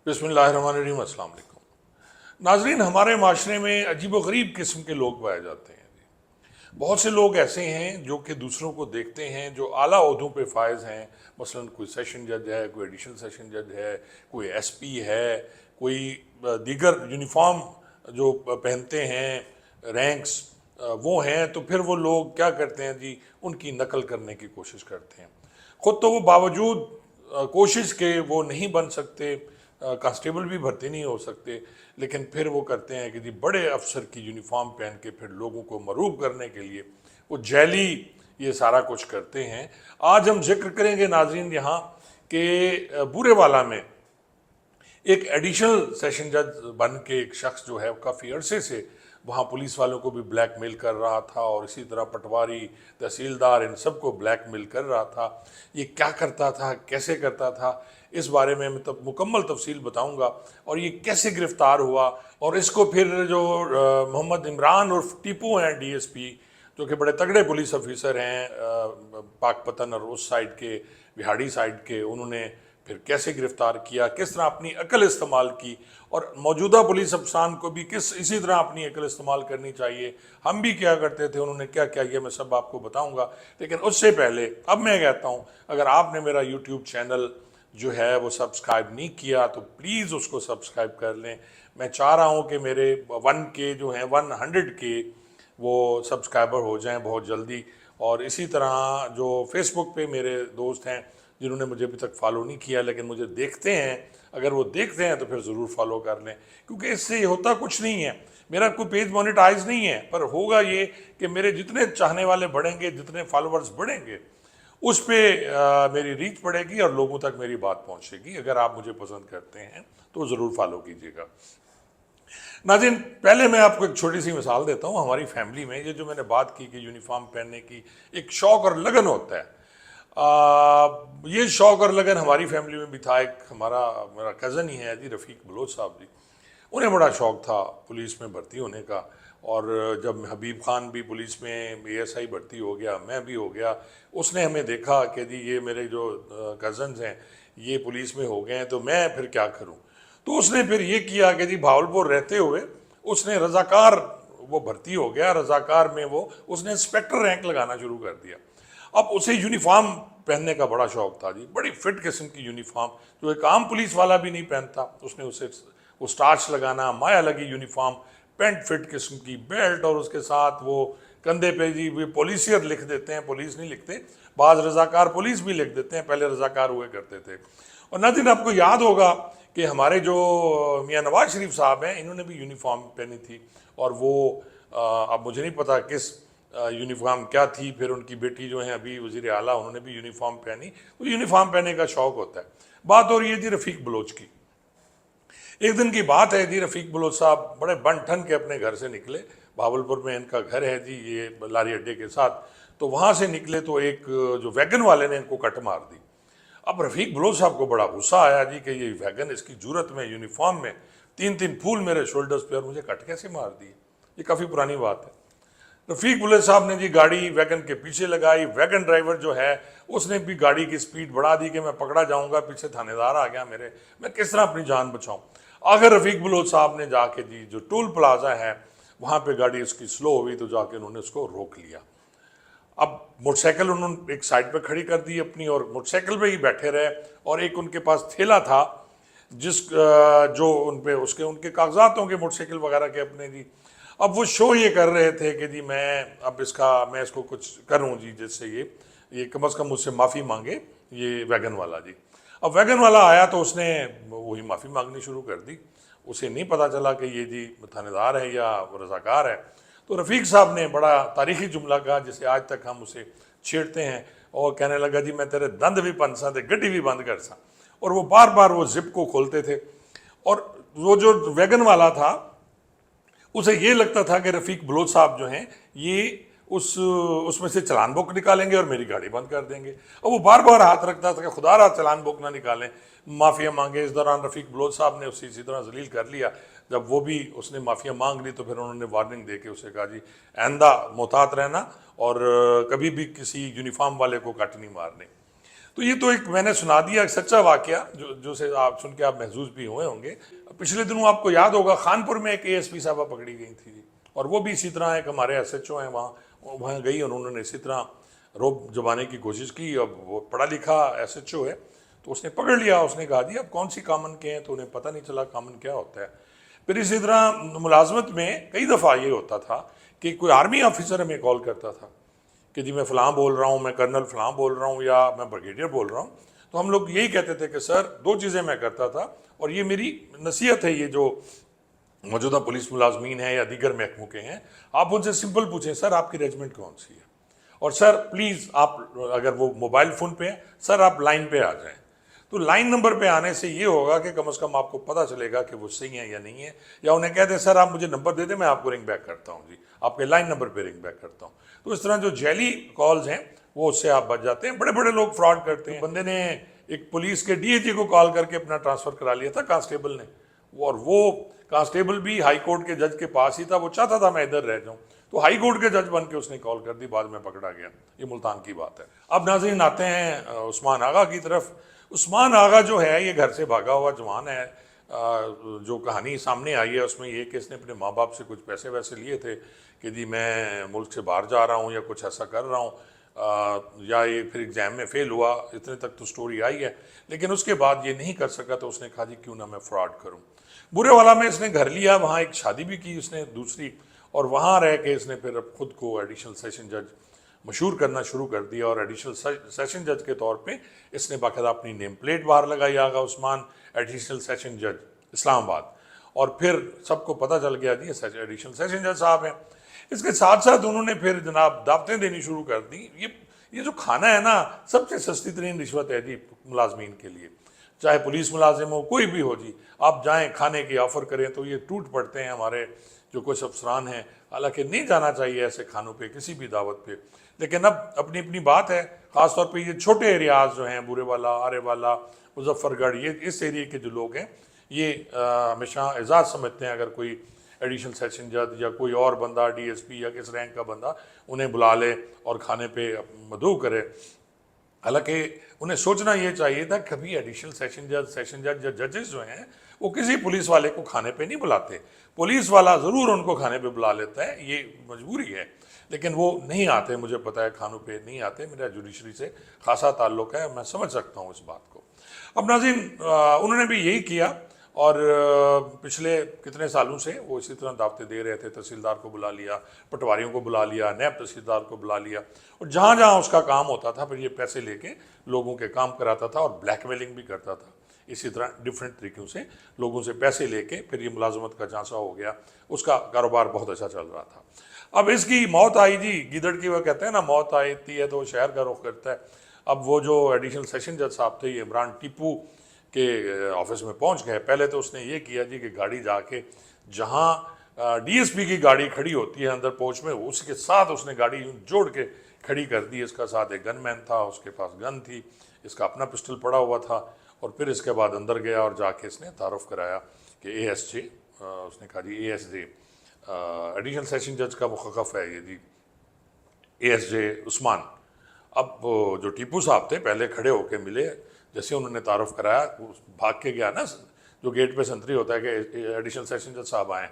बिस्मिल्लाहिर्रहमानिर्रहीम, अस्सलाम वालेकुम। नाजरीन, हमारे माशरे में अजीब-व-गरीब किस्म के लोग पाए जाते हैं। बहुत से लोग ऐसे हैं जो कि दूसरों को देखते हैं, जो आला ओहदों पे फायज हैं। मसलन कोई सेशन जज है, कोई एडिशनल सेशन जज है, कोई एसपी है, कोई दीगर यूनिफॉर्म जो पहनते हैं, रैंक्स वो हैं। तो फिर वो लोग क्या करते हैं जी, उनकी नकल करने की कोशिश करते हैं। ख़ुद तो वो बावजूद कोशिश के वो नहीं बन सकते, कांस्टेबल भी भर्ती नहीं हो सकते, लेकिन फिर वो करते हैं कि जी बड़े अफसर की यूनिफॉर्म पहन के फिर लोगों को मरूब करने के लिए वो जैली ये सारा कुछ करते हैं। आज हम जिक्र करेंगे नाजरीन यहाँ कि बूरेवाला में एक एडिशनल सेशन जज बन के एक शख्स जो है काफ़ी अरसे से वहाँ पुलिस वालों को भी ब्लैकमेल कर रहा था, और इसी तरह पटवारी, तहसीलदार, इन सबको ब्लैकमेल कर रहा था। ये क्या करता था, कैसे करता था, इस बारे में मैं तब मुकम्मल तफसील बताऊंगा, और ये कैसे गिरफ्तार हुआ। और इसको फिर जो मोहम्मद इमरान उर्फ टीपू हैं, डीएसपी, जो कि बड़े तगड़े पुलिस ऑफिसर हैं पाकपतन और उस साइड के बिहाड़ी साइड के, उन्होंने फिर कैसे गिरफ्तार किया, किस तरह अपनी अकल इस्तेमाल की, और मौजूदा पुलिस अफसरान को भी इसी तरह अपनी अकल इस्तेमाल करनी चाहिए। हम भी क्या करते थे, उन्होंने क्या क्या किया, मैं सब आपको बताऊंगा। लेकिन उससे पहले अब मैं कहता हूं, अगर आपने मेरा यूट्यूब चैनल जो है वो सब्सक्राइब नहीं किया तो प्लीज़ उसको सब्सक्राइब कर लें। मैं चाह रहा हूँ कि मेरे 1K जो हैं 100K वो सब्सक्राइबर हो जाएं बहुत जल्दी। और इसी तरह जो फेसबुक पे मेरे दोस्त हैं जिन्होंने मुझे अभी तक फॉलो नहीं किया लेकिन मुझे देखते हैं, अगर वो देखते हैं तो फिर ज़रूर फॉलो कर लें, क्योंकि इससे होता कुछ नहीं है। मेरा कोई पेज मोनेटाइज नहीं है, पर होगा ये कि मेरे जितने चाहने वाले बढ़ेंगे, जितने फॉलोअर्स बढ़ेंगे, उस पर मेरी रीच बढ़ेगी और लोगों तक मेरी बात पहुंचेगी। अगर आप मुझे पसंद करते हैं तो ज़रूर फॉलो कीजिएगा। नाज़रीन, पहले मैं आपको एक छोटी सी मिसाल देता हूँ। हमारी फैमिली में ये जो मैंने बात की कि यूनिफॉर्म पहनने की एक शौक़ और लगन होता है, ये शौक़ और लगन हमारी फैमिली में भी था। एक मेरा कज़न ही है जी, रफ़ीक बलोच साहब जी, उन्हें बड़ा शौक़ था पुलिस में भर्ती होने का। और जब हबीब खान भी पुलिस में ASI भर्ती हो गया, मैं भी हो गया, उसने हमें देखा कि जी ये मेरे जो कज़न्स हैं ये पुलिस में हो गए हैं, तो मैं फिर क्या करूं। तो उसने फिर ये किया कि जी भावलपुर रहते हुए उसने रज़ाकार, वो भर्ती हो गया, रज़ाकार में वो उसने इंस्पेक्टर रैंक लगाना शुरू कर दिया। अब उसे यूनिफॉर्म पहनने का बड़ा शौक़ था जी, बड़ी फिट किस्म की यूनिफॉर्म जो एक आम पुलिस वाला भी नहीं पहनता। उसने उसे वो स्टार्च लगाना, माया लगी यूनिफॉर्म, पेंट फिट किस्म की बेल्ट, और उसके साथ वो कंधे पे जी वे पोलिसियर लिख देते हैं, पुलिस नहीं लिखते, बाज़ रज़ाकार पुलिस भी लिख देते हैं, पहले रज़ाकार हुए करते थे। और नाज़रीन, आपको याद होगा कि हमारे जो मियाँ नवाज शरीफ साहब हैं, इन्होंने भी यूनिफॉर्म पहनी थी। और वो अब मुझे नहीं पता किस यूनिफॉर्म क्या थी। फिर उनकी बेटी जो है अभी वज़ीर आला, उन्होंने भी यूनिफॉर्म पहनी। तो यूनिफॉर्म पहनने का शौक़ होता है। बात हो रही है जी रफ़ीक बलोच की। एक दिन की बात है जी, रफ़ीक बलोच साहब बड़े बन ठन के अपने घर से निकले। भावलपुर में इनका घर है जी, ये लारी अड्डे के साथ। तो वहाँ से निकले तो एक जो वैगन वाले ने इनको कट मार दी। अब रफ़ीक बलोच साहब को बड़ा गुस्सा आया जी कि ये वैगन, इसकी जरूरत में यूनिफॉर्म में 3-3 फूल मेरे शोल्डर्स पे, और मुझे कट कैसे मार दी। ये काफ़ी पुरानी बात है। रफ़ीक बलोच साहब ने जी गाड़ी वैगन के पीछे लगाई। वैगन ड्राइवर जो है उसने भी गाड़ी की स्पीड बढ़ा दी कि मैं पकड़ा जाऊंगा, पीछे थानेदार आ गया मेरे, मैं किस तरह अपनी जान बचाऊं। आखिर रफ़ीक बलोच साहब ने जाके जी जो टोल प्लाजा है वहाँ पे गाड़ी उसकी स्लो हुई, तो जाके उन्होंने उसको रोक लिया। अब मोटरसाइकिल उन्होंने एक साइड पे खड़ी कर दी अपनी, और मोटरसाइकिल पे ही बैठे रहे। और एक उनके पास थैला था जो उन पे उनके कागजात होंगे मोटरसाइकिल वगैरह के अपने जी। अब वो शो ये कर रहे थे कि जी मैं इसको कुछ करूं जी, जिससे ये कम से कम मुझसे माफ़ी मांगे ये वैगन वाला जी। अब वैगन वाला आया तो उसने वही माफ़ी मांगनी शुरू कर दी। उसे नहीं पता चला कि ये जी थानेदार है या रज़ाकार है। तो रफ़ीक साहब ने बड़ा तारीखी जुमला कहा जिसे आज तक हम उसे छेड़ते हैं, और कहने लगा जी मैं तेरे दंद भी बंद सा, ते गड्डी भी बंद कर सा। और वो बार बार वो जिप को खोलते थे। और वो जो वैगन वाला था उसे ये लगता था कि रफ़ीक बलोच साहब जो हैं ये उसमें से चलान बुक निकालेंगे और मेरी गाड़ी बंद कर देंगे। और वो बार बार हाथ रखता था कि खुदा रहा चलान बुक ना निकालें, माफ़िया मांगे। इस दौरान रफ़ीक बलोच साहब ने उसे इसी तरह जलील कर लिया। जब वो भी उसने माफ़िया मांग ली तो फिर उन्होंने वार्निंग दे के उसे कहा जी आइंदा मोहतात रहना, और कभी भी किसी यूनिफॉर्म वाले को कट नहीं मारने। तो ये तो एक मैंने सुना दिया एक सच्चा वाकया जो से आप सुन के आप महसूस भी हुए होंगे। पिछले दिनों आपको याद होगा खानपुर में एक एएसपी साहबा पकड़ी गई थी, और वो भी इसी तरह एक हमारे एसएचओ हैं वहाँ गई और उन्होंने इसी तरह रोब जमाने की कोशिश की। अब वो पढ़ा लिखा एसएचओ है, तो उसने पकड़ लिया। उसने कहा जी अब कौन सी कामन के हैं, तो उन्हें पता नहीं चला कामन क्या होता है। फिर इसी तरह मुलाजमत में कई दफ़ा ये होता था कि कोई आर्मी ऑफिसर हमें कॉल करता था कि जी मैं फ़लाँ बोल रहा हूँ, मैं कर्नल फ़लाँ बोल रहा हूँ, या मैं ब्रिगेडियर बोल रहा हूँ। तो हम लोग यही कहते थे कि सर दो चीज़ें मैं करता था, और ये मेरी नसीहत है, ये जो मौजूदा पुलिस मुलाजमीन हैं या दीगर महकमों के हैं, आप उनसे सिंपल पूछें सर आपकी रेजिमेंट कौन सी है, और सर प्लीज़ आप, अगर वो मोबाइल फ़ोन पे हैं, सर आप लाइन पे आ जाएं। तो लाइन नंबर पे आने से ये होगा कि कम से कम आपको पता चलेगा कि वो सही है या नहीं है। या उन्हें कह दें सर आप मुझे नंबर दे दें, मैं आपको रिंग बैक करता हूँ, जी आपके लाइन नंबर पे रिंग बैक करता हूँ। तो इस तरह जो जैली कॉल्स हैं वो उससे आप बच जाते हैं। बड़े बड़े लोग फ्रॉड करते हैं। बंदे ने एक पुलिस के डीएजी को कॉल करके अपना ट्रांसफ़र करा लिया था कांस्टेबल ने, और वो कांस्टेबल भी हाई कोर्ट के जज के पास ही था। वो चाहता था मैं इधर रह जाऊँ, तो हाई कोर्ट के जज बन के उसने कॉल कर दी, बाद में पकड़ा गया। ये मुल्तान की बात है। अब नाज़रीन आते हैं उस्मान आगा की तरफ। उस्मान आगा जो है ये घर से भागा हुआ जवान है। जो कहानी सामने आई है उसमें ये कि इसने अपने माँ बाप से कुछ पैसे वैसे लिए थे कि जी मैं मुल्क से बाहर जा रहा हूँ या कुछ ऐसा कर रहा हूँ, या ये फिर एग्ज़ाम में फ़ेल हुआ, इतने तक तो स्टोरी आई है। लेकिन उसके बाद ये नहीं कर सका, तो उसने कहा जी क्यों ना मैं फ्रॉड करूँ। बुरे वाला में इसने घर लिया, वहाँ एक शादी भी की उसने दूसरी, और वहाँ रह के इसने फिर अब खुद को एडिशनल सेशन जज मशहूर करना शुरू कर दिया। और एडिशनल सेशन जज के तौर पे इसने बाकायदा अपनी नेम प्लेट बाहर लगाई, आगा उस्मान एडिशनल सेशन जज इस्लामाबाद, और फिर सबको पता चल गया जी एडिशनल सेशन जज साहब हैं। इसके साथ साथ उन्होंने फिर जनाब दावतें देनी शुरू कर दी। ये जो खाना है ना, सबसे सस्ती तरीन रिश्वत है जी मुलाजमीन के लिए, चाहे पुलिस मुलाजिम हो कोई भी हो जी। आप जाएँ खाने की ऑफ़र करें तो ये टूट पड़ते हैं हमारे जो कुछ अफसरान हैं। हालांकि नहीं जाना चाहिए ऐसे खानों पे किसी भी दावत पे, लेकिन अब अपनी अपनी बात है। ख़ास तौर पे ये छोटे एरियाज जो हैं, बुरे वाला, आरे वाला, मुजफ्फरगढ़, ये इस एरिए के जो लोग हैं ये हमेशा एजाज़ समझते हैं अगर कोई एडिशनल सेशन जज या कोई और बंदा डीएसपी या किस रैंक का बंदा उन्हें बुला ले और खाने पे मदऊ करे। हालांकि उन्हें सोचना ये चाहिए था कभी एडिशनल सेशन जज या जजेस जो हैं वो किसी पुलिस वाले को खाने पे नहीं बुलाते। पुलिस वाला ज़रूर उनको खाने पे बुला लेता है, ये मजबूरी है, लेकिन वो नहीं आते। मुझे पता है खानों पे नहीं आते, मेरा जुडिशरी से खासा ताल्लुक़ है, मैं समझ सकता हूँ इस बात को। अब नाज़रीन उन्होंने भी यही किया, और पिछले कितने सालों से वो इसी तरह दावतें दे रहे थे। तहसीलदार को बुला लिया, पटवारियों को बुला लिया, नायब तहसीलदार को बुला लिया, और जहाँ जहाँ उसका काम होता था फिर ये पैसे लेके लोगों के काम कराता था, और ब्लैकमेलिंग भी करता था। इसी तरह डिफरेंट तरीक़ों से लोगों से पैसे लेके फिर ये मुलाजमत का झांसा हो गया। उसका कारोबार बहुत अच्छा चल रहा था। अब इसकी मौत आई जी, गिदड़ की वो कहते हैं ना, मौत आती है तो शहर का रुख करता है। अब वो जो एडिशनल सेशन जज साहब थे, ये इमरान टीपू के ऑफिस में पहुंच गए। पहले तो उसने ये किया जी कि गाड़ी जाके जहां डीएसपी की गाड़ी खड़ी होती है अंदर पहुंच में, उसके साथ उसने गाड़ी जोड़ के खड़ी कर दी। इसका साथ एक गनमैन था, उसके पास गन थी, इसका अपना पिस्टल पड़ा हुआ था, और फिर इसके बाद अंदर गया और जाके इसने तारुफ कराया कि एएसजे, उसने कहा जी एएसजे एडिशनल सेशन जज का मुखफ़ है ये जी, एएसजे उस्मान। अब जो टीपू साहब थे पहले खड़े होके मिले, जैसे उन्होंने तारुफ कराया भाग के गया ना, जो गेट पे संतरी होता है कि एडिशनल सेशन जज साहब आए।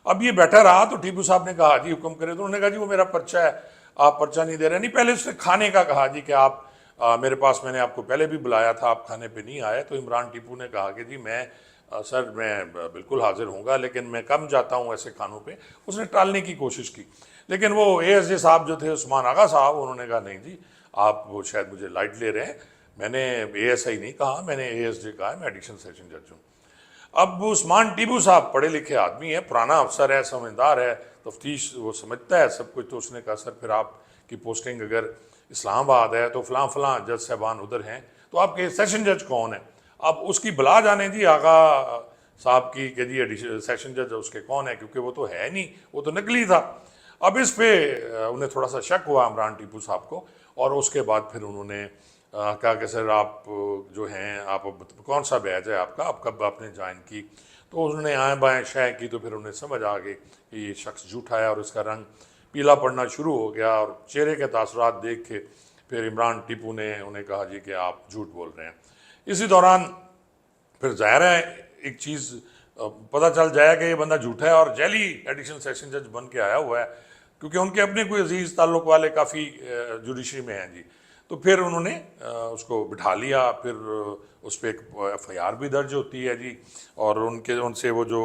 अब ये बैठा रहा तो टीपू साहब ने कहा जी हुक्म करे, तो उन्होंने कहा जी वो मेरा पर्चा है, आप पर्चा नहीं दे रहे। नहीं, पहले उसने खाने का कहा जी कि आप मेरे पास, मैंने आपको पहले भी बुलाया था, आप खाने पे नहीं आए। तो इमरान टीपू ने कहा कि जी मैं सर मैं बिल्कुल हाजिर होऊंगा, लेकिन मैं कम जाता हूँ ऐसे खानों पे। उसने टालने की कोशिश की, लेकिन वो एएसजे साहब जो थे उस्मान आगा साहब, उन्होंने कहा नहीं जी आप वो शायद मुझे लाइट ले रहे हैं, मैंने एएसआई नहीं कहा, मैंने एएसजे कहा है, मैं एडिशनल सेशन जज हूँ। अब उस्मान टीपू साहब पढ़े लिखे आदमी है, पुराना अफसर है, समझदार है, तफ्तीश वो समझता है सब कुछ। तो उसने कहा सर फिर आपकी पोस्टिंग अगर इस्लामाबाद है तो फ़लाँ फ़लाँ जज साहबान उधर हैं, तो आपके सेशन जज कौन है। अब उसकी बुला जाने दी आगा साहब की कि जी एडिशनल सेशन जज उसके कौन है, क्योंकि वो तो है नहीं, वो तो नकली था। अब इस पे उन्हें थोड़ा सा शक हुआ इमरान टीपू साहब को, और उसके बाद फिर उन्होंने कहा कि सर आप जो हैं, आप कौन सा बैच है आपका, आप कब आपने ज्वाइन की। तो उन्होंने आए बाएँ शय की, तो फिर उन्हें समझ आ गई कि ये शख्स झूठा है, और इसका रंग पीला पड़ना शुरू हो गया। और चेहरे के तासुरात देख के फिर इमरान टीपू ने उन्हें कहा जी कि आप झूठ बोल रहे हैं। इसी दौरान फिर जाहिर है एक चीज़ पता चल जाए कि ये बंदा झूठा है और जैली एडिशनल सेशन जज बन के आया हुआ है, क्योंकि उनके अपने कोई अजीज़ ताल्लुक़ वाले काफ़ी जुडिशरी में हैं जी। तो फिर उन्होंने उसको बिठा लिया, फिर उस पर एक FIR भी दर्ज होती है जी, और उनसे वो जो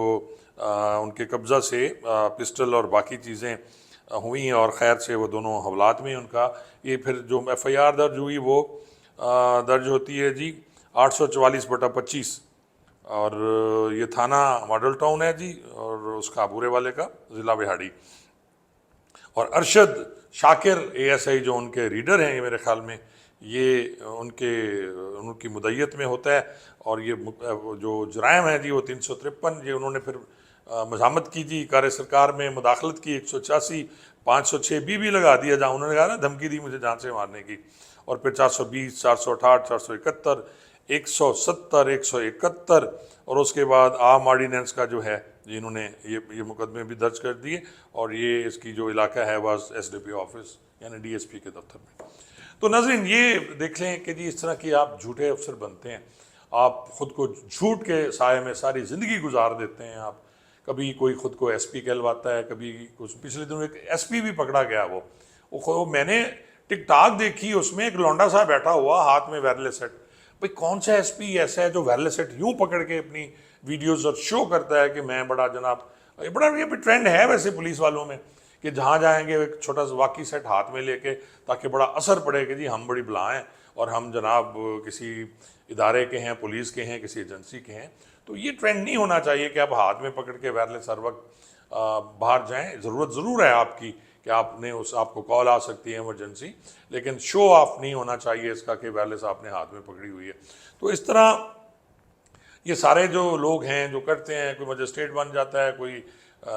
उनके कब्ज़ा से पिस्टल और बाकी चीज़ें हुई और खैर से वो दोनों हवालात में उनका ये फिर जो FIR दर्ज हुई वो दर्ज होती है जी 844/25, और ये थाना मॉडल टाउन है जी, और उसका बूरे वाले का ज़िला बिहाड़ी। और अरशद शाकिर ASI जो उनके रीडर हैं, ये मेरे ख्याल में ये उनकी मुद्दत में होता है, और ये जो जुराइम है जी वो 353 ये उन्होंने फिर मज़ामत की जी, कार्य सरकार में मुदाखलत की 186, 506B भी लगा दिया, जहाँ उन्होंने कहा ना धमकी दी मुझे जान से मारने की, और फिर 420, 468, 471, 170, 171, और उसके बाद आर्म ऑर्डिनेंस का जो है इन्होंने ये मुकदमे भी दर्ज कर दिए, और ये इसकी जो इलाका है वह SDP ऑफिस यानी DSP के दफ्तर में। तो नाज़रीन ये देख लें कि जी इस तरह की आप झूठे अफसर बनते हैं, आप ख़ुद को झूठ के साए में सारी ज़िंदगी गुजार देते हैं। आप कभी कोई ख़ुद को SP कहलवाता है, कभी कुछ, पिछले दिनों एक SP भी पकड़ा गया। वो मैंने टिकटॉक देखी, उसमें एक लौंडा सा बैठा हुआ हाथ में वायरलेस सेट। भाई कौन सा SP ऐसा है जो वायरलेस सेट यूँ पकड़ के अपनी वीडियोज़ और शो करता है कि मैं बड़ा जनाब, ये भी ट्रेंड है वैसे पुलिस वालों में कि जहाँ जाएंगे एक छोटा सा वाकी सेट हाथ में लेके, ताकि बड़ा असर पड़े कि जी हम बड़ी बला हैं और हम जनाब किसी इदारे के हैं, पुलिस के हैं, किसी एजेंसी के हैं। तो ये ट्रेंड नहीं होना चाहिए कि आप हाथ में पकड़ के वायरलेस हर वक्त बाहर जाएं। ज़रूरत ज़रूर है आपकी कि आपको कॉल आ सकती है इमरजेंसी, लेकिन शो ऑफ नहीं होना चाहिए इसका कि वायरलेस आपने हाथ में पकड़ी हुई है। तो इस तरह ये सारे जो लोग हैं जो करते हैं, कोई मजिस्ट्रेट बन जाता है, कोई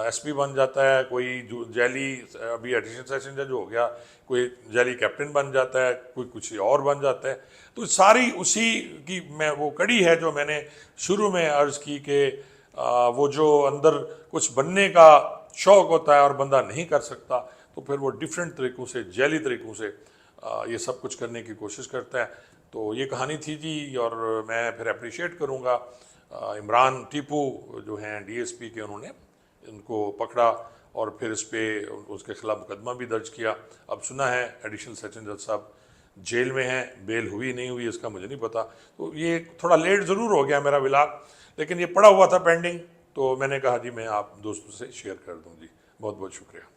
SP बन जाता है, कोई जैली अभी एडिशनल सेशन जज हो गया, कोई जैली कैप्टन बन जाता है, कोई कुछ और बन जाता है। तो सारी उसी की मैं वो कड़ी है जो मैंने शुरू में अर्ज़ की कि वो जो अंदर कुछ बनने का शौक़ होता है और बंदा नहीं कर सकता, तो फिर वो डिफरेंट तरीक़ों से, जैली तरीक़ों से ये सब कुछ करने की कोशिश करता है। तो ये कहानी थी जी, और मैं फिर अप्रिशिएट करूँगा इमरान टीपू जो हैं DSP के, उन्होंने इनको पकड़ा और फिर इस पर उसके खिलाफ मुकदमा भी दर्ज किया। अब सुना है एडिशनल सेशन जज साहब जेल में हैं, बेल हुई नहीं हुई इसका मुझे नहीं पता। तो ये थोड़ा लेट ज़रूर हो गया मेरा व्लॉग, लेकिन ये पड़ा हुआ था पेंडिंग, तो मैंने कहा जी मैं आप दोस्तों से शेयर कर दूँ जी। बहुत बहुत शुक्रिया।